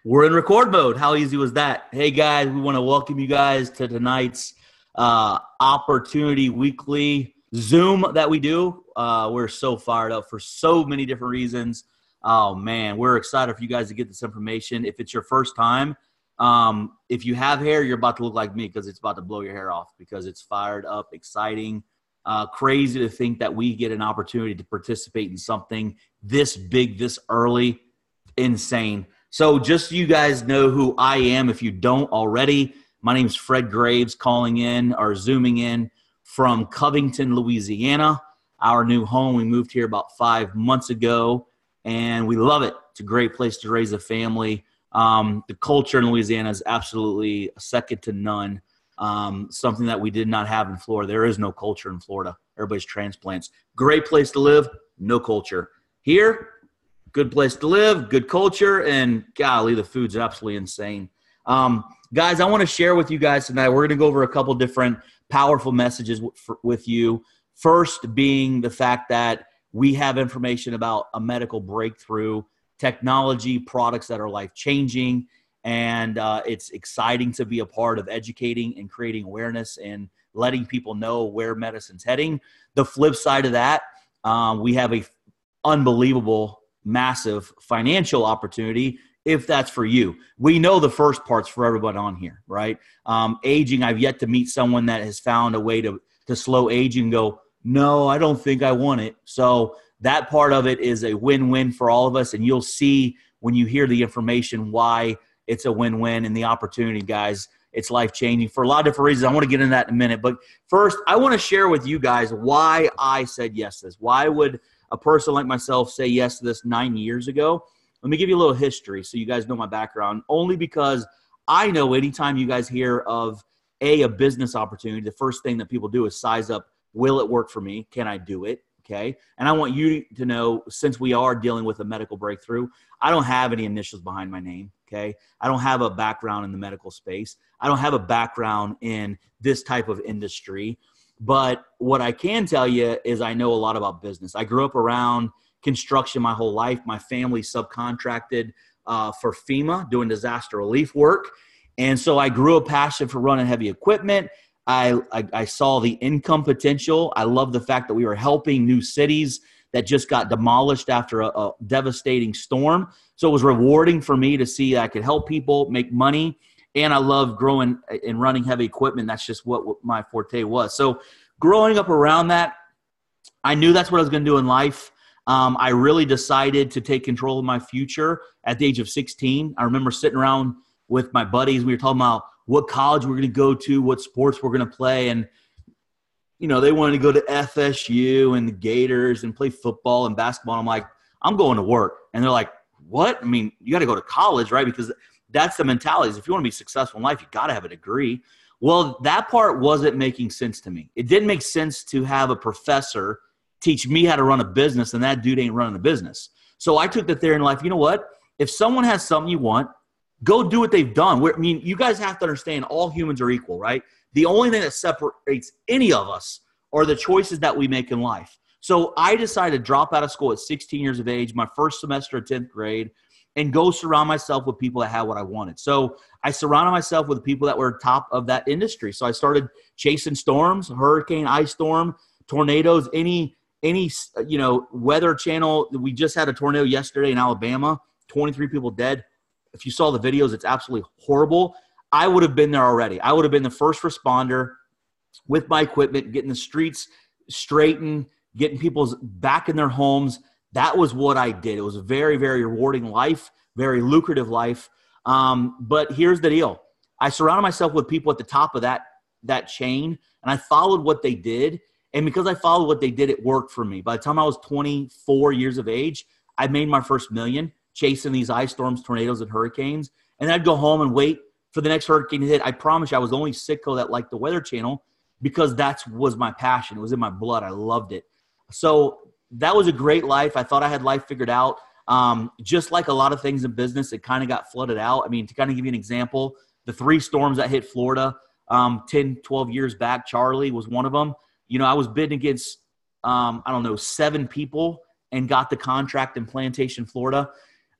We're in record mode. How easy was that? Hey, guys, we want to welcome you guys to tonight's Opportunity Weekly Zoom that we do. We're so fired up for so many different reasons. Oh, man, we're excited for you guys to get this information. If it's your first time, if you have hair, you're about to look like me because it's about to blow your hair off because it's fired up, exciting, crazy to think that we get an opportunity to participate in something this big, this early, insane. So just so you guys know who I am, if you don't already, my name is Fred Graves, calling in or zooming in from Covington, Louisiana, our new home. We moved here about 5 months ago, and we love it. It's a great place to raise a family. The culture in Louisiana is absolutely second to none, something that we did not have in Florida. There is no culture in Florida. Everybody's transplants. Great place to live, no culture. Here, good place to live, good culture, and golly, the food's absolutely insane. Guys, I want to share with you guys tonight. We're going to go over a couple different powerful messages with you. First being the fact that we have information about a medical breakthrough, technology, products that are life-changing, and it's exciting to be a part of educating and creating awareness and letting people know where medicine's heading. The flip side of that, we have a unbelievable massive financial opportunity if that's for you. We know the first part's for everybody on here, right? Aging, I've yet to meet someone that has found a way to slow aging and go, no, I don't think I want it. So that part of it is a win-win for all of us, and you'll see when you hear the information why it's a win-win and the opportunity, guys. It's life-changing for a lot of different reasons. I want to get into that in a minute. But first, I want to share with you guys why I said yes to this. Why would a person like myself say yes to this 9 years ago? Let me give you a little history so you guys know my background, only because I know anytime you guys hear of a business opportunity, the first thing that people do is size up, will it work for me? Can I do it? Okay. And I want you to know, since we are dealing with a medical breakthrough, I don't have any initials behind my name. Okay. I don't have a background in the medical space. I don't have a background in this type of industry. But what I can tell you is I know a lot about business. I grew up around construction my whole life. My family subcontracted for FEMA doing disaster relief work. And so I grew a passion for running heavy equipment. I saw the income potential. I love the fact that we were helping new cities that just got demolished after a devastating storm. So it was rewarding for me to see that I could help people make money. And I love growing and running heavy equipment. That's just what my forte was. So growing up around that, I knew that's what I was going to do in life. I really decided to take control of my future at the age of 16. I remember sitting around with my buddies. We were talking about what college we're going to go to, what sports we're going to play. And, you know, they wanted to go to FSU and the Gators and play football and basketball. I'm like, I'm going to work. And they're like, what? I mean, you got to go to college, right? Because that's the mentality. Is if you want to be successful in life, you got to have a degree. Well, that part wasn't making sense to me. It didn't make sense to have a professor teach me how to run a business, and that dude ain't running a business. So I took the theory in life, you know what? If someone has something you want, go do what they've done. I mean, you guys have to understand all humans are equal, right? The only thing that separates any of us are the choices that we make in life. So I decided to drop out of school at 16 years of age, my first semester of 10th grade, and go surround myself with people that had what I wanted. So I surrounded myself with people that were top of that industry. So I started chasing storms, hurricane, ice storm, tornadoes, any weather channel. We just had a tornado yesterday in Alabama, 23 people dead. If you saw the videos, it's absolutely horrible. I would have been there already. I would have been the first responder with my equipment, getting the streets straightened, getting people back in their homes. That was what I did. It was a very, very rewarding life, very lucrative life. But here's the deal. I surrounded myself with people at the top of that chain, and I followed what they did. And because I followed what they did, it worked for me. By the time I was 24 years of age, I made my first million chasing these ice storms, tornadoes, and hurricanes. And I'd go home and wait for the next hurricane to hit. I promise you, I was the only sicko that liked the Weather Channel because that was my passion. It was in my blood. I loved it. So that was a great life. I thought I had life figured out. Just like a lot of things in business, it kind of got flooded out. I mean, to kind of give you an example, the 3 storms that hit Florida 10, 12 years back, Charlie was one of them. You know, I was bidding against, 7 people and got the contract in Plantation, Florida.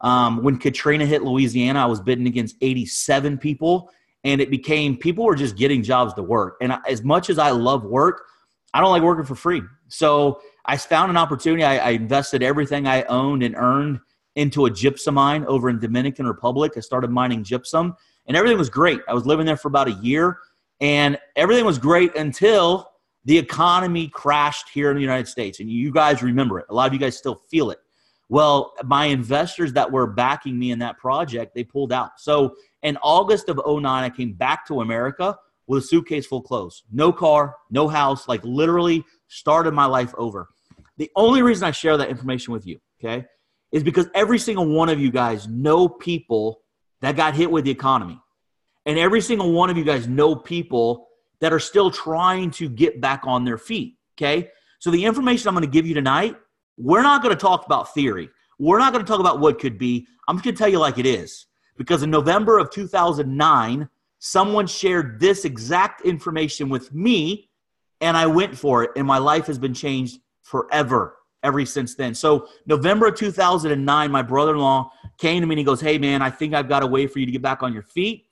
When Katrina hit Louisiana, I was bidding against 87 people, and it became people were just getting jobs to work. And as much as I love work, I don't like working for free. So I found an opportunity. I invested everything I owned and earned into a gypsum mine over in Dominican Republic. I started mining gypsum, and everything was great. I was living there for about a year, and everything was great until the economy crashed here in the United States. And you guys remember it. A lot of you guys still feel it. Well, my investors that were backing me in that project, they pulled out. So in August of 2009, I came back to America with a suitcase full of clothes. No car, no house, like literally started my life over. The only reason I share that information with you, okay, is because every single one of you guys know people that got hit with the economy. And every single one of you guys know people that are still trying to get back on their feet, okay? So the information I'm going to give you tonight, we're not going to talk about theory. We're not going to talk about what could be. I'm just going to tell you like it is. Because in November of 2009, someone shared this exact information with me, and I went for it, and my life has been changed forever, ever since then. So November of 2009, my brother-in-law came to me and he goes, hey, man, I think I've got a way for you to get back on your feet.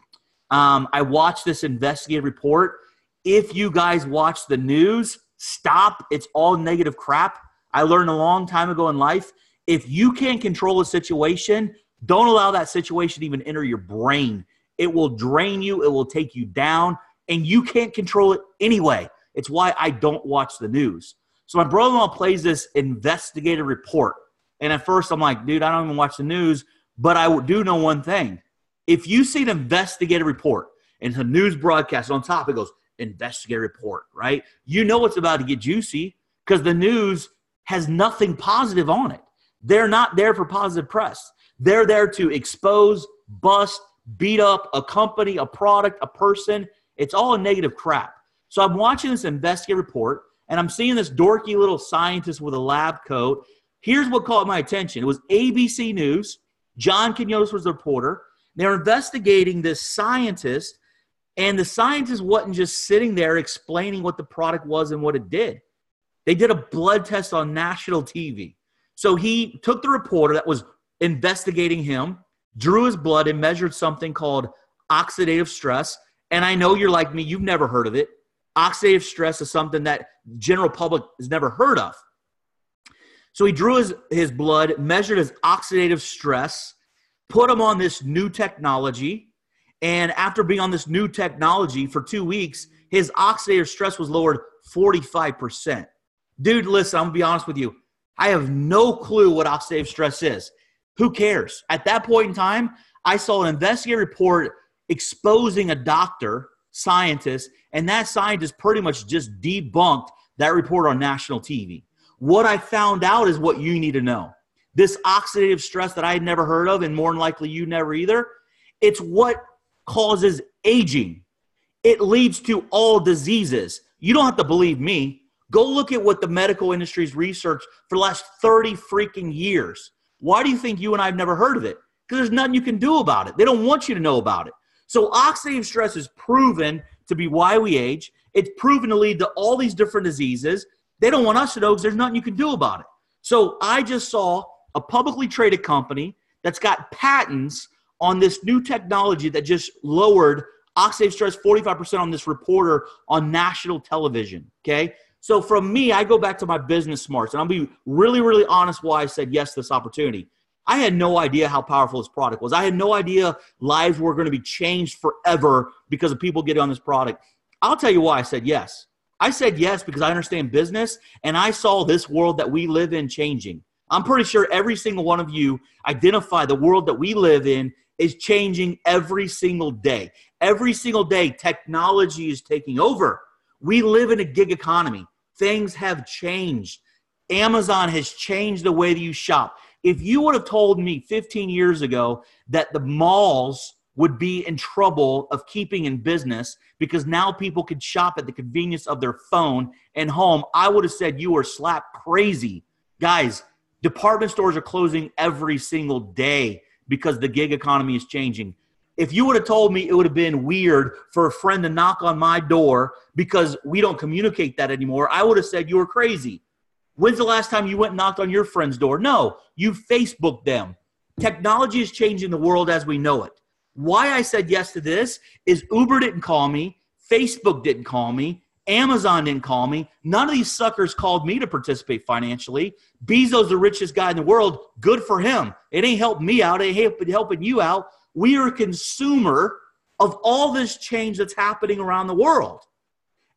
I watched this investigative report. If you guys watch the news, stop. It's all negative crap. I learned a long time ago in life, if you can't control a situation, don't allow that situation to even enter your brain. It will drain you. It will take you down, and you can't control it anyway. It's why I don't watch the news. So my brother-in-law plays this investigative report, and at first I'm like, dude, I don't even watch the news, but I do know one thing. If you see an investigative report and it's a news broadcast on top, it goes, investigative report, right? You know it's about to get juicy because the news has nothing positive on it. They're not there for positive press. They're there to expose, bust, beat up a company, a product, a person. It's all negative crap. So I'm watching this investigative report, and I'm seeing this dorky little scientist with a lab coat. Here's what caught my attention. It was ABC News. John Quinones was the reporter. They were investigating this scientist, and the scientist wasn't just sitting there explaining what the product was and what it did. They did a blood test on national TV. So he took the reporter that was investigating him, drew his blood, and measured something called oxidative stress. And I know you're like me, you've never heard of it. Oxidative stress is something that general public has never heard of. So he drew his blood, measured his oxidative stress, put him on this new technology. And after being on this new technology for 2 weeks, his oxidative stress was lowered 45%. Dude, listen, I'm going to be honest with you. I have no clue what oxidative stress is. Who cares? At that point in time, I saw an investigative report exposing a doctor, scientist, and that scientist pretty much just debunked that report on national TV. What I found out is what you need to know. This oxidative stress that I had never heard of, and more than likely you never either, it's what causes aging. It leads to all diseases. You don't have to believe me. Go look at what the medical industry's researched for the last 30 freaking years. Why do you think you and I have never heard of it? Because there's nothing you can do about it. They don't want you to know about it. So oxidative stress is proven to be why we age. It's proven to lead to all these different diseases. They don't want us to know because there's nothing you can do about it. So I just saw a publicly traded company that's got patents on this new technology that just lowered oxidative stress 45% on this reporter on national television, okay? So from me, I go back to my business smarts, and I'll be really, really honest why I said yes to this opportunity. I had no idea how powerful this product was. I had no idea lives were going to be changed forever because of people getting on this product. I'll tell you why I said yes. I said yes because I understand business, and I saw this world that we live in changing. I'm pretty sure every single one of you identify the world that we live in is changing every single day. Every single day, technology is taking over. We live in a gig economy. Things have changed. Amazon has changed the way that you shop. If you would have told me 15 years ago that the malls would be in trouble of keeping in business because now people could shop at the convenience of their phone and home, I would have said you were slap crazy. Guys, department stores are closing every single day because the gig economy is changing. If you would have told me it would have been weird for a friend to knock on my door because we don't communicate that anymore, I would have said you were crazy. When's the last time you went and knocked on your friend's door? No, you Facebooked them. Technology is changing the world as we know it. Why I said yes to this is Uber didn't call me. Facebook didn't call me. Amazon didn't call me. None of these suckers called me to participate financially. Bezos, the richest guy in the world, good for him. It ain't helping me out. It ain't helping you out. We are a consumer of all this change that's happening around the world.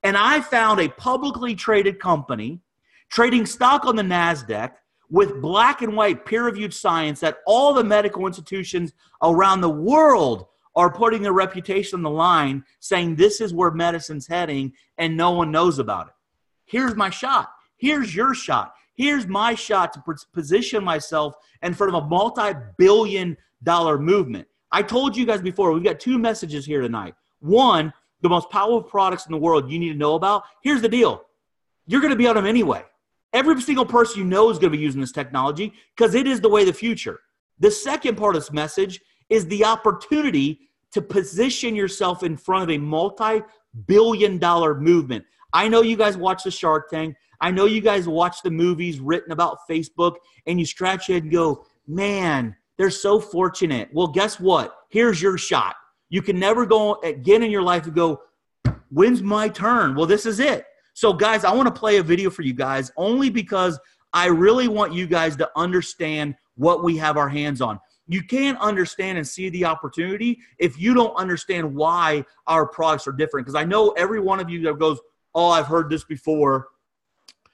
And I found a publicly traded company trading stock on the NASDAQ with black and white peer-reviewed science that all the medical institutions around the world are putting their reputation on the line, saying this is where medicine's heading, and no one knows about it. Here's my shot. Here's your shot. Here's my shot to position myself in front of a multi-billion-dollar movement. I told you guys before, we've got two messages here tonight. One, the most powerful products in the world you need to know about. Here's the deal. You're going to be on them anyway. Every single person you know is going to be using this technology because it is the way of the future. The second part of this message is the opportunity to position yourself in front of a multi-billion-dollar movement. I know you guys watch the Shark Tank. I know you guys watch the movies written about Facebook, and you scratch your head and go, man, they're so fortunate. Well, guess what? Here's your shot. You can never go again in your life and go, when's my turn? Well, this is it. So, guys, I want to play a video for you guys only because I really want you guys to understand what we have our hands on. You can't understand and see the opportunity if you don't understand why our products are different. Because I know every one of you that goes, oh, I've heard this before.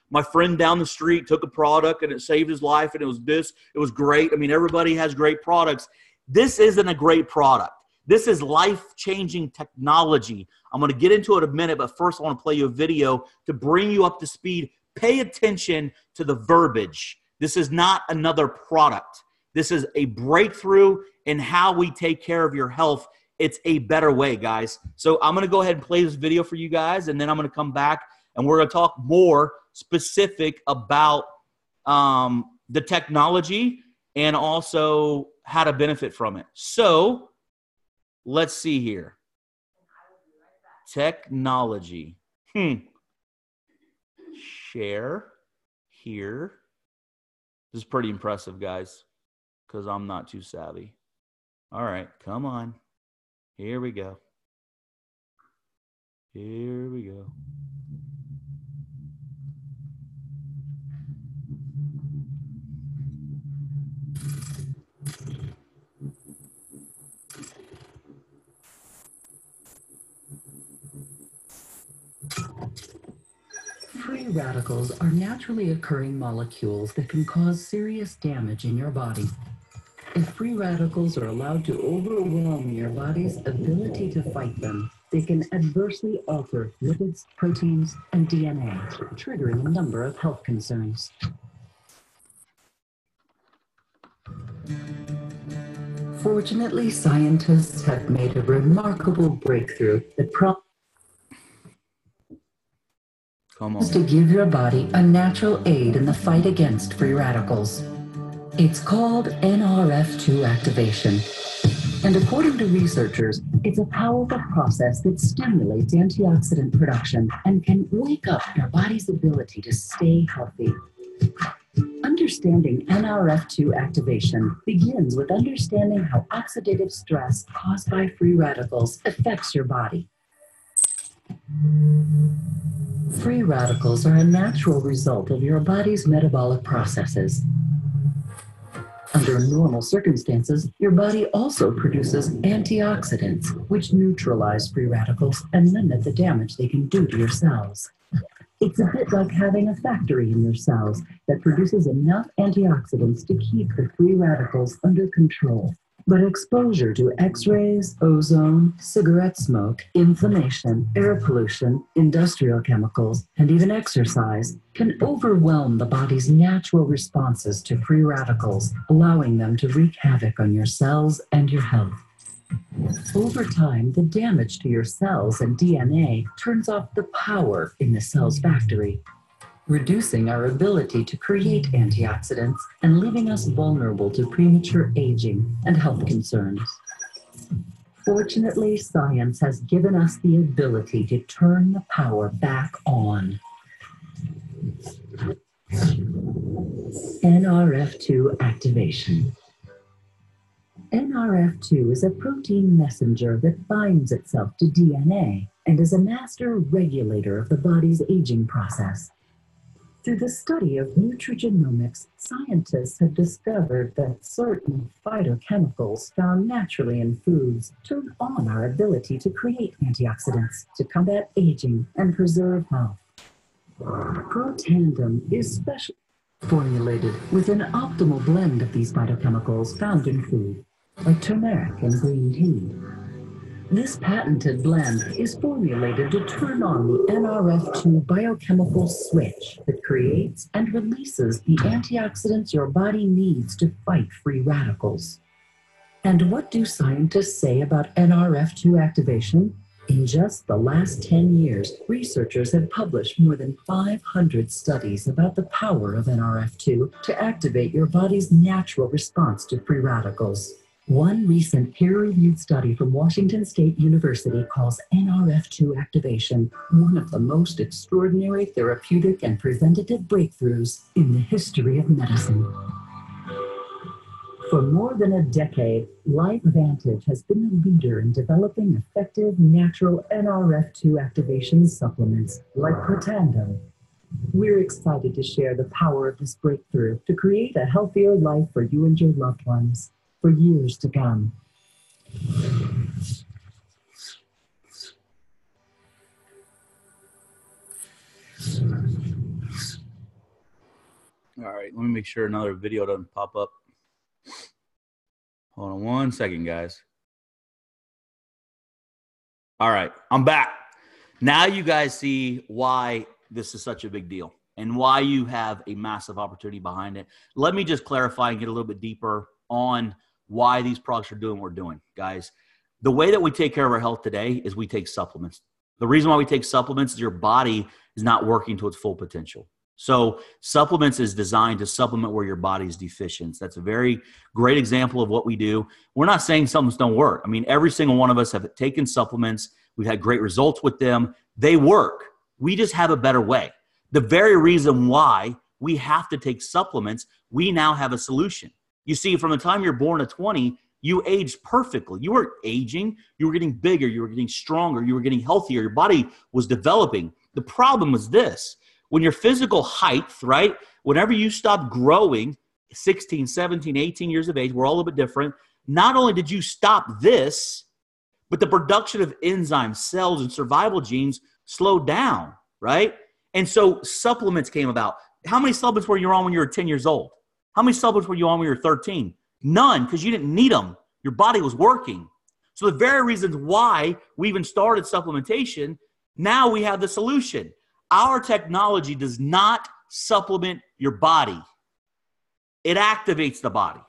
My friend down the street took a product and it saved his life and it was this. It was great. I mean, everybody has great products. This isn't a great product. This is life-changing technology. I'm going to get into it in a minute, but first I want to play you a video to bring you up to speed. Pay attention to the verbiage. This is not another product. This is a breakthrough in how we take care of your health. It's a better way, guys. So I'm going to go ahead and play this video for you guys, and then I'm going to come back, and we're going to talk more specific about the technology and also how to benefit from it. So let's see here. Technology. Share here. This is pretty impressive, guys, because I'm not too savvy. All right, come on. Here we go. Here we go. Free radicals are naturally occurring molecules that can cause serious damage in your body. If free radicals are allowed to overwhelm your body's ability to fight them, they can adversely alter lipids, proteins, and DNA, triggering a number of health concerns. Fortunately, scientists have made a remarkable breakthrough that to give your body a natural aid in the fight against free radicals. It's called NRF2 activation. And according to researchers, it's a powerful process that stimulates antioxidant production and can wake up your body's ability to stay healthy. Understanding NRF2 activation begins with understanding how oxidative stress caused by free radicals affects your body. Free radicals are a natural result of your body's metabolic processes. Under normal circumstances, your body also produces antioxidants, which neutralize free radicals and limit the damage they can do to your cells. It's a bit like having a factory in your cells that produces enough antioxidants to keep the free radicals under control. But exposure to X-rays, ozone, cigarette smoke, inflammation, air pollution, industrial chemicals, and even exercise can overwhelm the body's natural responses to free radicals, allowing them to wreak havoc on your cells and your health. Over time, the damage to your cells and DNA turns off the power in the cell's factory, reducing our ability to create antioxidants and leaving us vulnerable to premature aging and health concerns. Fortunately, science has given us the ability to turn the power back on. NRF2 activation. NRF2 is a protein messenger that binds itself to DNA and is a master regulator of the body's aging process. Through the study of nutrigenomics, scientists have discovered that certain phytochemicals found naturally in foods turn on our ability to create antioxidants to combat aging and preserve health. Protandim is specially formulated with an optimal blend of these phytochemicals found in food, like turmeric and green tea. This patented blend is formulated to turn on the NRF2 biochemical switch that creates and releases the antioxidants your body needs to fight free radicals. And what do scientists say about NRF2 activation? In just the last 10 years, researchers have published more than 500 studies about the power of NRF2 to activate your body's natural response to free radicals. One recent peer-reviewed study from Washington State University calls NRF2 activation one of the most extraordinary therapeutic and preventative breakthroughs in the history of medicine. For more than a decade, LifeVantage has been a leader in developing effective natural NRF2 activation supplements like Protandim. We're excited to share the power of this breakthrough to create a healthier life for you and your loved ones for years to come. All right, let me make sure another video doesn't pop up. Hold on one second, guys. All right, I'm back. Now you guys see why this is such a big deal and why you have a massive opportunity behind it. Let me just clarify and get a little bit deeper on why these products are doing what we're doing, guys. The way that we take care of our health today is we take supplements. The reason why we take supplements is your body is not working to its full potential. So supplements is designed to supplement where your body is deficient. That's a very great example of what we do. We're not saying supplements don't work. I mean, every single one of us have taken supplements. We've had great results with them. They work. We just have a better way. The very reason why we have to take supplements, we now have a solution. You see, from the time you're born to 20, you aged perfectly. You were aging. You were getting bigger. You were getting stronger. You were getting healthier. Your body was developing. The problem was this. When your physical height, right, whenever you stop growing, 16, 17, 18 years of age, we're all a little bit different. Not only did you stop this, but the production of enzymes, cells, and survival genes slowed down, right? And so supplements came about. How many supplements were you on when you were 10 years old? How many supplements were you on when you were 13? None, because you didn't need them. Your body was working. So the very reasons why we even started supplementation, now we have the solution. Our technology does not supplement your body. It activates the body.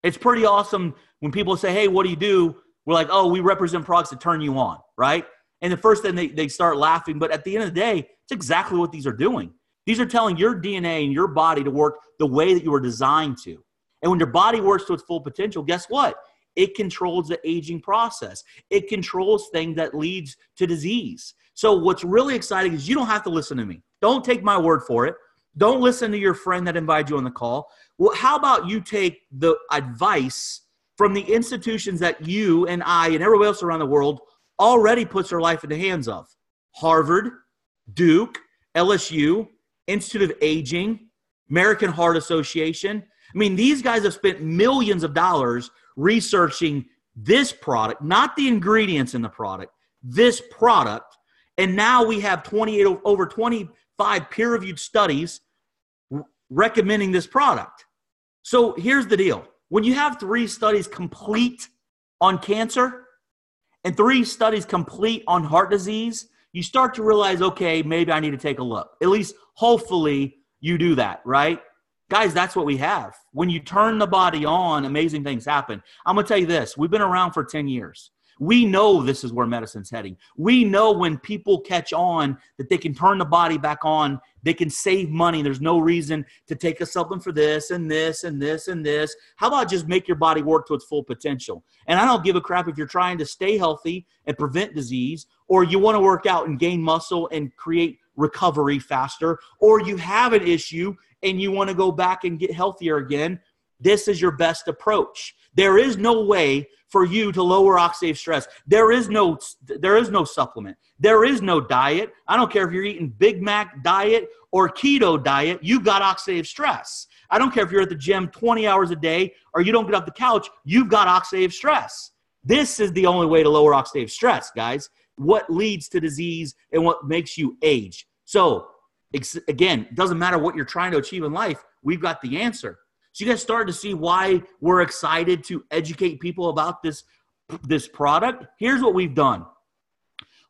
It's pretty awesome when people say, hey, what do? We're like, oh, we represent products that turn you on, right? And the first thing they start laughing. But at the end of the day, it's exactly what these are doing. These are telling your DNA and your body to work the way that you were designed to. And when your body works to its full potential, guess what? It controls the aging process. It controls things that leads to disease. So what's really exciting is you don't have to listen to me. Don't take my word for it. Don't listen to your friend that invited you on the call. Well, how about you take the advice from the institutions that you and I and everybody else around the world already puts their life in the hands of? Harvard, Duke, LSU, Institute of Aging, American Heart Association. I mean, these guys have spent millions of dollars researching this product, not the ingredients in the product, this product. And now we have over 25 peer-reviewed studies recommending this product. So here's the deal. When you have 3 studies complete on cancer and 3 studies complete on heart disease, you start to realize, okay, maybe I need to take a look. At least, hopefully, you do that, right? Guys, that's what we have. When you turn the body on, amazing things happen. I'm going to tell you this. We've been around for 10 years. We know this is where medicine's heading. We know when people catch on that they can turn the body back on, they can save money. There's no reason to take a supplement for this and this and this and this. How about just make your body work to its full potential? And I don't give a crap if you're trying to stay healthy and prevent disease, or you want to work out and gain muscle and create recovery faster, or you have an issue and you want to go back and get healthier again. this is your best approach. There is no way for you to lower oxidative stress. There is no supplement. There is no diet. I don't care if you're eating Big Mac diet or keto diet, you've got oxidative stress. I don't care if you're at the gym 20 hours a day or you don't get off the couch, you've got oxidative stress. This is the only way to lower oxidative stress, guys. What leads to disease and what makes you age. So, again, it doesn't matter what you're trying to achieve in life. We've got the answer. So you guys started to see why we're excited to educate people about this product. Here's what we've done.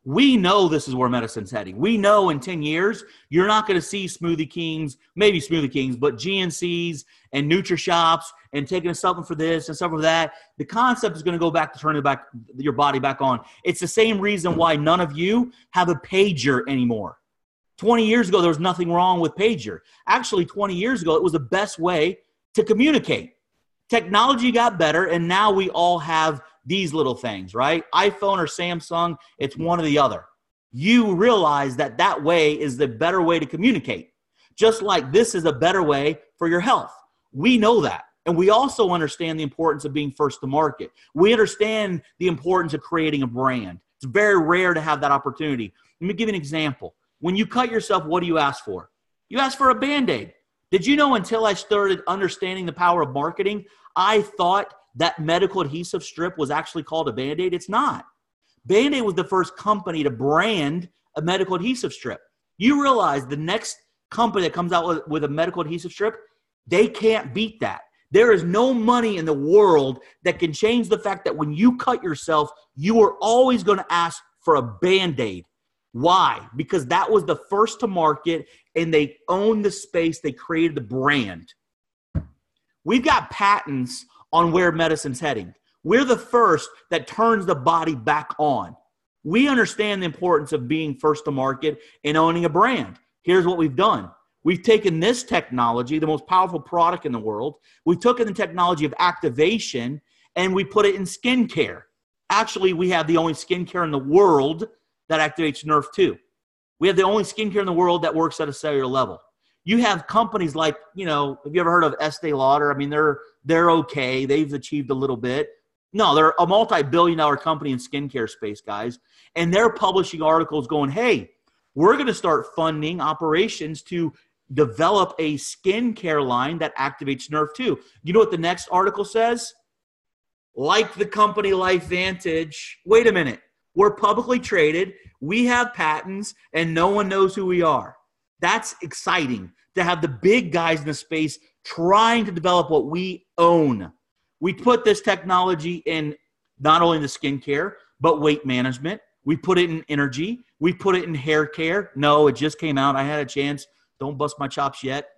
We know this is where medicine's heading. We know in 10 years, you're not going to see Smoothie Kings, maybe Smoothie Kings, but GNCs and NutriShops and taking a supplement for this and supplement for that. The concept is going to go back to turning your body back on. It's the same reason why none of you have a pager anymore. 20 years ago, there was nothing wrong with pager. Actually, 20 years ago, it was the best way to communicate. Technology got better, and now we all have these little things, right? iPhone or Samsung, it's one or the other. You realize that way is the better way to communicate. Just like this is a better way for your health. We know that. And we also understand the importance of being first to market. We understand the importance of creating a brand. It's very rare to have that opportunity. Let me give you an example. When you cut yourself, what do you ask for? You ask for a Band-Aid. Did you know until I started understanding the power of marketing, I thought that medical adhesive strip was actually called a Band-Aid? It's not. Band-Aid was the first company to brand a medical adhesive strip. You realize the next company that comes out with a medical adhesive strip, they can't beat that. There is no money in the world that can change the fact that when you cut yourself, you are always going to ask for a Band-Aid. Why? Because that was the first to market and they owned the space. They created the brand. We've got patents on where medicine's heading. We're the first that turns the body back on. We understand the importance of being first to market and owning a brand. Here's what we've done. We've taken this technology, the most powerful product in the world. We've taken the technology of activation and we put it in skincare. Actually, we have the only skincare in the world that activates Nrf2. We have the only skincare in the world that works at a cellular level. You have companies like, have you ever heard of Estee Lauder? I mean, they're okay. They've achieved a little bit. No, they're a multi-billion-dollar company in skincare space, guys. And they're publishing articles going, hey, we're going to start funding operations to develop a skincare line that activates Nrf2. You know what the next article says? Like the company LifeVantage. Wait a minute. We're publicly traded. We have patents, and no one knows who we are. That's exciting to have the big guys in the space trying to develop what we own. We put this technology in not only the skincare, but weight management. We put it in energy. We put it in hair care. No, it just came out. I had a chance. Don't bust my chops yet.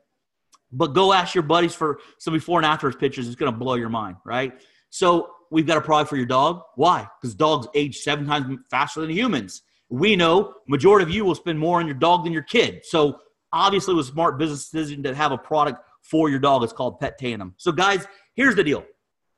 But go ask your buddies for some before and after pictures. It's going to blow your mind, right? So we've got a product for your dog. Why? Because dogs age 7 times faster than humans. We know majority of you will spend more on your dog than your kid. So obviously it was a smart business decision to have a product for your dog. It's called Pet Tandem. So guys, here's the deal.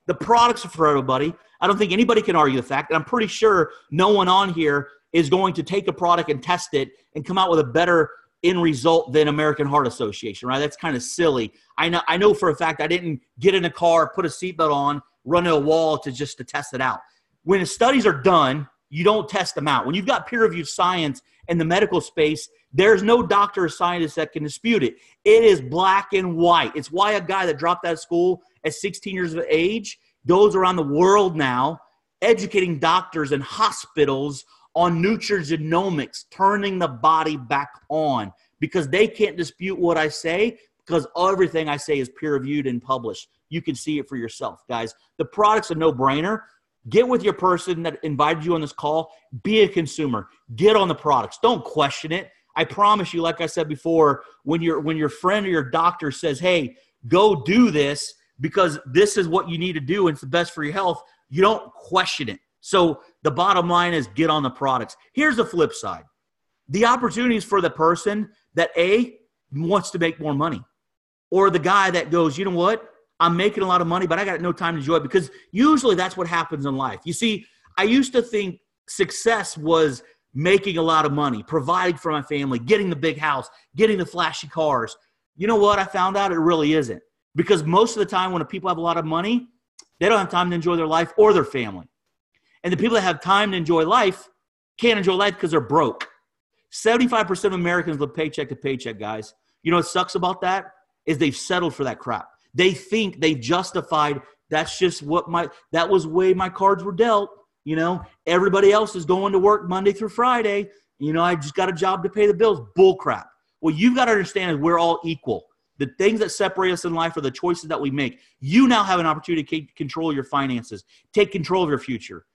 The products are for everybody. I don't think anybody can argue the fact. And I'm pretty sure no one on here is going to take a product and test it and come out with a better end result than American Heart Association, right? That's kind of silly. I know for a fact I didn't get in a car, put a seatbelt on, run to a wall to test it out. When the studies are done, you don't test them out. When you've got peer-reviewed science in the medical space, there's no doctor or scientist that can dispute it. It is black and white. It's why a guy that dropped out of school at 16 years of age goes around the world now educating doctors and hospitals on nutrigenomics, turning the body back on, because they can't dispute what I say because everything I say is peer-reviewed and published. You can see it for yourself, guys. The product's a no-brainer. Get with your person that invited you on this call. Be a consumer. Get on the products. Don't question it. I promise you, like I said before, when your friend or your doctor says, hey, go do this because this is what you need to do and it's the best for your health, you don't question it. So the bottom line is get on the products. Here's the flip side. The opportunities for the person that A, wants to make more money, or the guy that goes, you know what? I'm making a lot of money, but I got no time to enjoy it, because usually that's what happens in life. You see, I used to think success was making a lot of money, providing for my family, getting the big house, getting the flashy cars. You know what? I found out it really isn't. Because most of the time when people have a lot of money, they don't have time to enjoy their life or their family. And the people that have time to enjoy life can't enjoy life because they're broke. 75% of Americans live paycheck to paycheck, guys. You know what sucks about that is they've settled for that crap. They think they've justified, that was the way my cards were dealt. You know, everybody else is going to work Monday through Friday. You know, I just got a job to pay the bills. Bull crap. What you've got to understand is we're all equal. The things that separate us in life are the choices that we make. You now have an opportunity to control your finances, take control of your future.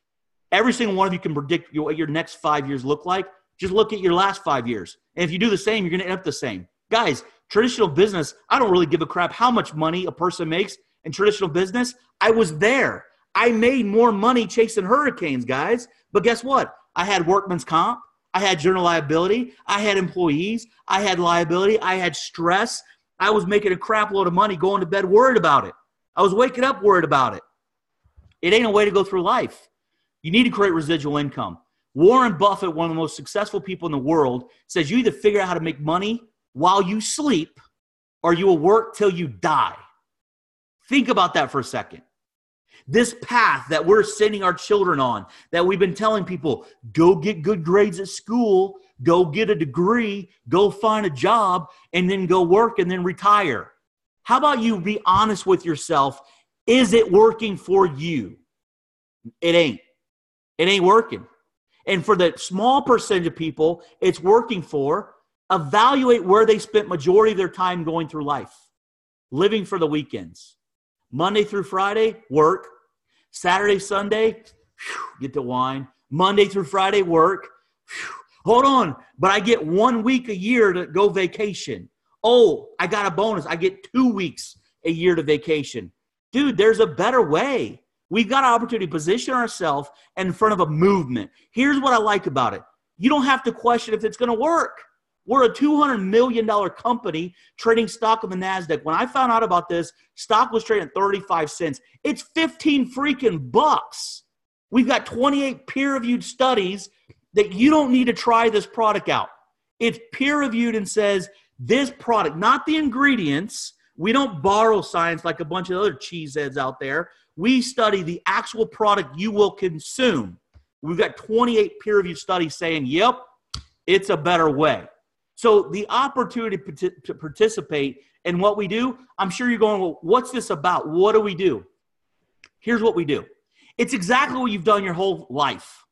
Every single one of you can predict what your next 5 years look like. Just look at your last 5 years. And if you do the same, you're going to end up the same. Guys, traditional business, I don't really give a crap how much money a person makes in traditional business. I was there. I made more money chasing hurricanes, guys. But guess what? I had workman's comp. I had general liability. I had employees. I had liability. I had stress. I was making a crap load of money going to bed worried about it. I was waking up worried about it. It ain't a way to go through life. You need to create residual income. Warren Buffett, one of the most successful people in the world, says you either figure out how to make money while you sleep or you will work till you die. Think about that for a second. This path that we're sending our children on, that we've been telling people, go get good grades at school, go get a degree, go find a job, and then go work and then retire. How about you be honest with yourself? Is it working for you? It ain't. It ain't working. And for the small percentage of people it's working for, evaluate where they spent majority of their time going through life. Living for the weekends. Monday through Friday, work. Saturday, Sunday, get to wine. Monday through Friday, work. Hold on, but I get 1 week a year to go vacation. Oh, I got a bonus. I get 2 weeks a year to vacation. Dude, there's a better way. We've got an opportunity to position ourselves in front of a movement. Here's what I like about it. You don't have to question if it's going to work. We're a $200 million company trading stock on the NASDAQ. When I found out about this, stock was trading at 35 cents. It's 15 freaking bucks. We've got 28 peer-reviewed studies that you don't need to try this product out. It's peer-reviewed and says this product, not the ingredients. We don't borrow science like a bunch of other cheeseheads out there. We study the actual product you will consume. We've got 28 peer-reviewed studies saying, yep, it's a better way. So the opportunity to participate in what we do, I'm sure you're going, well, what's this about? What do we do? Here's what we do. It's exactly what you've done your whole life.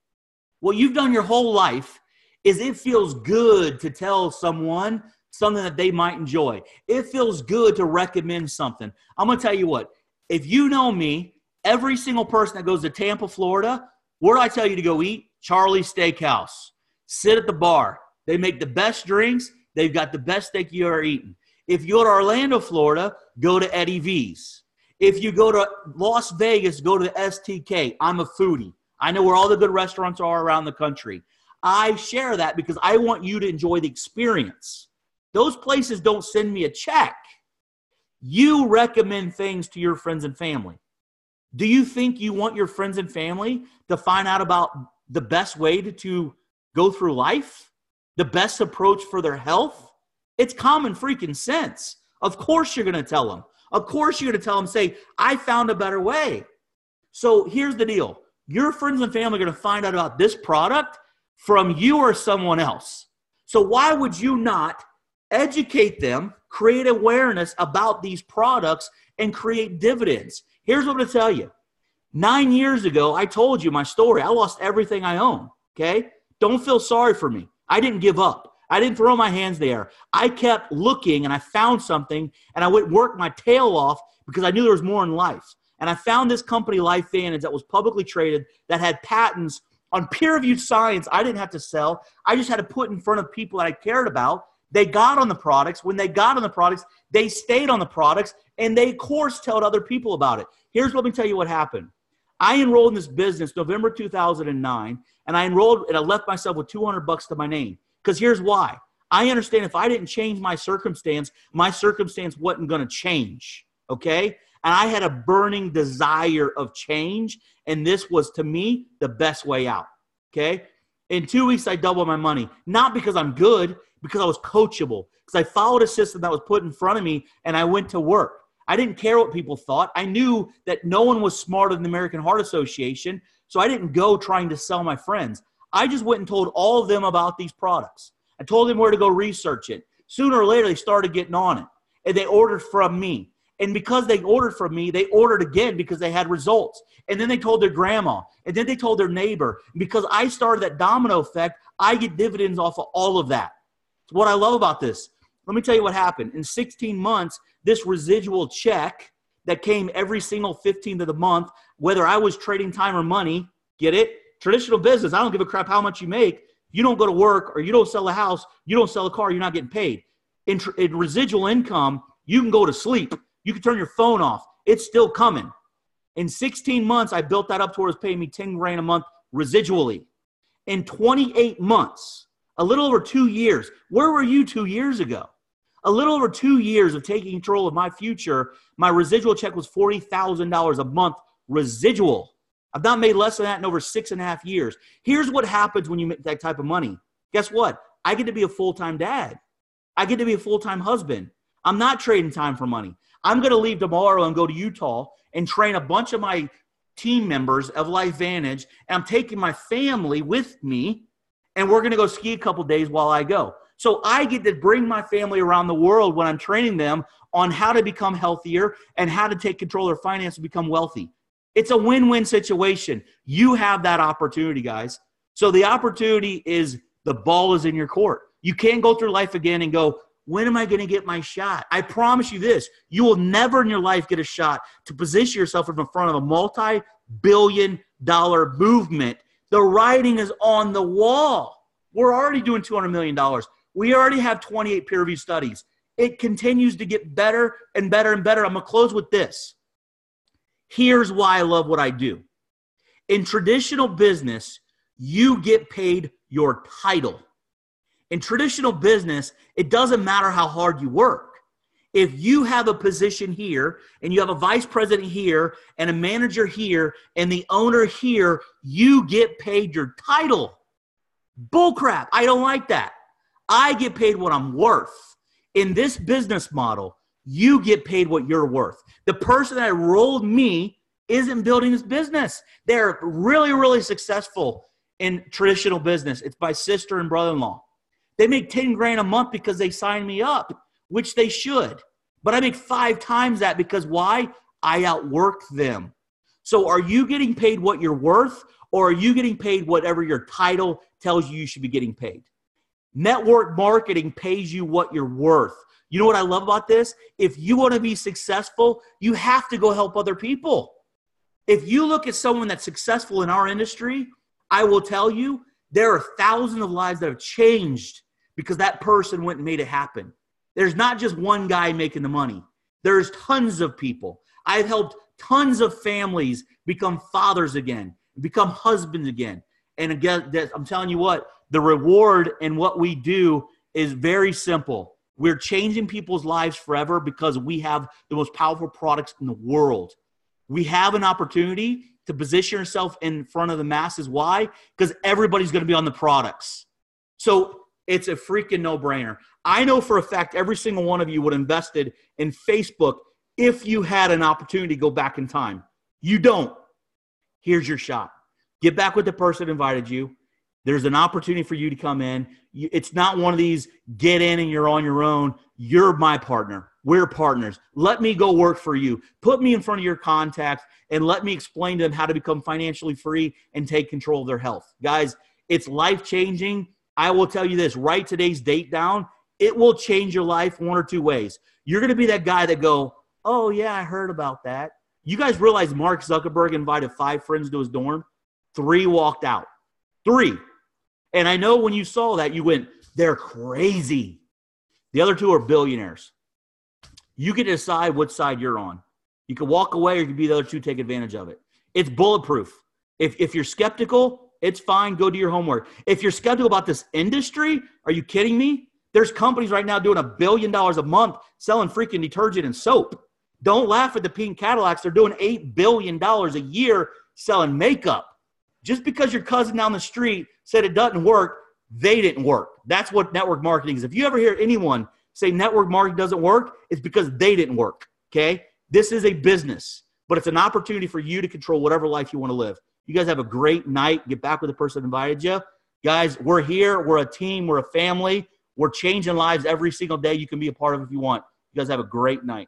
What you've done your whole life is it feels good to tell someone something that they might enjoy. It feels good to recommend something. I'm going to tell you what. If you know me, every single person that goes to Tampa, Florida, where do I tell you to go eat? Charlie's Steakhouse. Sit at the bar. They make the best drinks. They've got the best steak you ever eaten. If you go to Orlando, Florida, go to Eddie V's. If you go to Las Vegas, go to the STK. I'm a foodie. I know where all the good restaurants are around the country. I share that because I want you to enjoy the experience. Those places don't send me a check. You recommend things to your friends and family. Do you think you want your friends and family to find out about the best way to go through life? The best approach for their health? It's common freaking sense. Of course you're going to tell them. Of course you're going to tell them, say, I found a better way. So here's the deal. Your friends and family are going to find out about this product from you or someone else. So why would you not educate them, create awareness about these products, and create dividends? Here's what I'm going to tell you. 9 years ago, I told you my story. I lost everything I own, okay? Don't feel sorry for me. I didn't give up. I didn't throw my hands there. I kept looking, and I found something, and I went work my tail off because I knew there was more in life. And I found this company, LifeVantage, that was publicly traded, that had patents on peer-reviewed science I didn't have to sell. I just had to put in front of people that I cared about. They got on the products. When they got on the products, they stayed on the products, and they, of course, told other people about it. Here's let me tell you what happened. I enrolled in this business November 2009, and I enrolled and I left myself with $200 to my name. Because here's why. I understand if I didn't change my circumstance wasn't going to change, okay? And I had a burning desire of change, and this was, to me, the best way out, okay? In 2 weeks, I doubled my money. Not because I'm good, because I was coachable. Because I followed a system that was put in front of me, and I went to work. I didn't care what people thought. I knew that no one was smarter than the American Heart Association, so I didn't go trying to sell my friends. I just went and told all of them about these products. I told them where to go research it. Sooner or later, they started getting on it, and they ordered from me. And because they ordered from me, they ordered again because they had results. And then they told their grandma, and then they told their neighbor. And because I started that domino effect, I get dividends off of all of that. It's what I love about this. Let me tell you what happened. In 16 months, this residual check that came every single 15th of the month, whether I was trading time or money, get it? Traditional business, I don't give a crap how much you make. You don't go to work or you don't sell a house, you don't sell a car, you're not getting paid. In residual income, you can go to sleep. You can turn your phone off. It's still coming. In 16 months, I built that up to where it was paying me 10 grand a month residually. In 28 months, a little over 2 years, where were you 2 years ago? A little over 2 years of taking control of my future, my residual check was $40,000 a month residual. I've not made less than that in over 6.5 years. Here's what happens when you make that type of money. Guess what? I get to be a full-time dad. I get to be a full-time husband. I'm not trading time for money. I'm going to leave tomorrow and go to Utah and train a bunch of my team members of LifeVantage. And I'm taking my family with me, and we're going to go ski a couple days while I go. So I get to bring my family around the world when I'm training them on how to become healthier and how to take control of their finances and become wealthy. It's a win-win situation. You have that opportunity, guys. So the opportunity is the ball is in your court. You can't go through life again and go, when am I going to get my shot? I promise you this. You will never in your life get a shot to position yourself in front of a multi-billion-dollar movement. The writing is on the wall. We're already doing $200 million. We already have 28 peer-reviewed studies. It continues to get better and better and better. I'm going to close with this. Here's why I love what I do. In traditional business, you get paid your title. In traditional business, it doesn't matter how hard you work. If you have a position here and you have a vice president here and a manager here and the owner here, you get paid your title. Bullcrap. I don't like that. I get paid what I'm worth. In this business model, you get paid what you're worth. The person that enrolled me isn't building this business. They're really, really successful in traditional business. It's my sister and brother-in-law. They make 10 grand a month because they signed me up, which they should. But I make 5 times that because why? I outwork them. So are you getting paid what you're worth, or are you getting paid whatever your title tells you should be getting paid? Network marketing pays you what you're worth. You know what I love about this? If you want to be successful, you have to go help other people. If you look at someone that's successful in our industry, I will tell you, there are thousands of lives that have changed because that person went and made it happen. There's not just one guy making the money. There's tons of people. I've helped tons of families become fathers again, become husbands again. And again, I'm telling you what, the reward in what we do is very simple. We're changing people's lives forever because we have the most powerful products in the world. We have an opportunity to position yourself in front of the masses. Why? Because everybody's going to be on the products. So it's a freaking no-brainer. I know for a fact every single one of you would have invested in Facebook if you had an opportunity to go back in time. You don't. Here's your shot. Get back with the person who invited you. There's an opportunity for you to come in. It's not one of these get in and you're on your own. You're my partner. We're partners. Let me go work for you. Put me in front of your contacts and let me explain to them how to become financially free and take control of their health. Guys, it's life-changing. I will tell you this, write today's date down. It will change your life one or two ways. You're going to be that guy that go, oh, yeah, I heard about that. You guys realize Mark Zuckerberg invited 5 friends to his dorm? 3 walked out. 3. And I know when you saw that, you went, they're crazy. The other 2 are billionaires. You can decide which side you're on. You can walk away or you can be the other 2, take advantage of it. It's bulletproof. If you're skeptical, it's fine. Go do your homework. If you're skeptical about this industry, are you kidding me? There's companies right now doing $1 billion a month selling freaking detergent and soap. Don't laugh at the pink Cadillacs. They're doing $8 billion a year selling makeup. Just because your cousin down the street said it doesn't work, they didn't work. That's what network marketing is. If you ever hear anyone say network marketing doesn't work, it's because they didn't work, okay? This is a business, but it's an opportunity for you to control whatever life you want to live. You guys have a great night. Get back with the person who invited you. Guys, we're here. We're a team. We're a family. We're changing lives every single day. You can be a part of it if you want. You guys have a great night.